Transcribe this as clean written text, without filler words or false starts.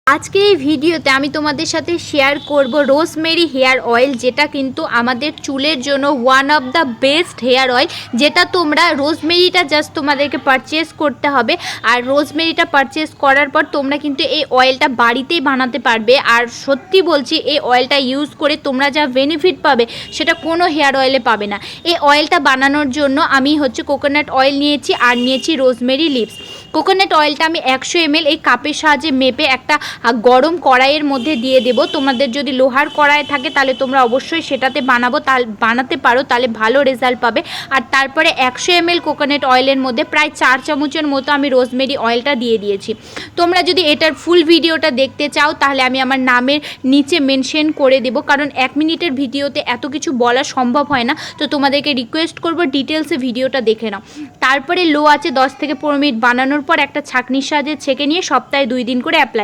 আজকে এই ভিডিওতে আমি তোমাদের সাথে শেয়ার করব রোজমেরি হেয়ার অয়েল, যেটা কিন্তু আমাদের চুলের জন্য one of the best hair oil. যেটা তোমরা রোজমেরিটা জাস্ট তোমাদেরকে পারচেস করতে হবে, আর রোজমেরিটা পারচেস করার পর তোমরা কিন্তু এই অয়েলটা বাড়িতেই বানাতে পারবে। আর সত্যি বলছি, এই অয়েলটা ইউজ করে তোমরা যা বেনিফিট পাবে সেটা কোনো হেয়ার অয়েলে পাবে না। এই অয়েলটা বানানোর জন্য আমি কোকোনাট অয়েল নিয়েছি, আর নিয়েছি রোজমেরি লিভস। কোকোনাট অয়েলটা আমি 100 ml এই কাপের সাহায্যে মেপে একটা গরম কড়াইয়ের মধ্যে দিয়ে দেব। তোমাদের যদি লোহার কড়াই থাকে তাহলে তোমরা অবশ্যই সেটাতে বানাতে পারো, তাহলে ভালো রেজাল্ট পাবে। আর তারপরে 100 ml কোকোনাট অয়েলের মধ্যে প্রায় 4 চামচের মতো আমি রোজমেরি অয়েলটা দিয়ে দিয়েছি। তোমরা যদি এটার ফুল ভিডিওটা দেখতে চাও তাহলে আমি আমার নামের নিচে মেনশন করে দেব, কারণ 1 মিনিটের ভিডিওতে এত কিছু বলা সম্ভব হয় না। তো তোমাদেরকে রিকোয়েস্ট করব ডিটেলসে ভিডিওটা দেখে নাও। তারপরে লো আছে 10 থেকে 15 মিনিট বানানোর পর একটা ছাঁকনির সাহায্যে ছেঁকে নিয়ে সপ্তাহে 2 দিন করে অ্যাপ্লাই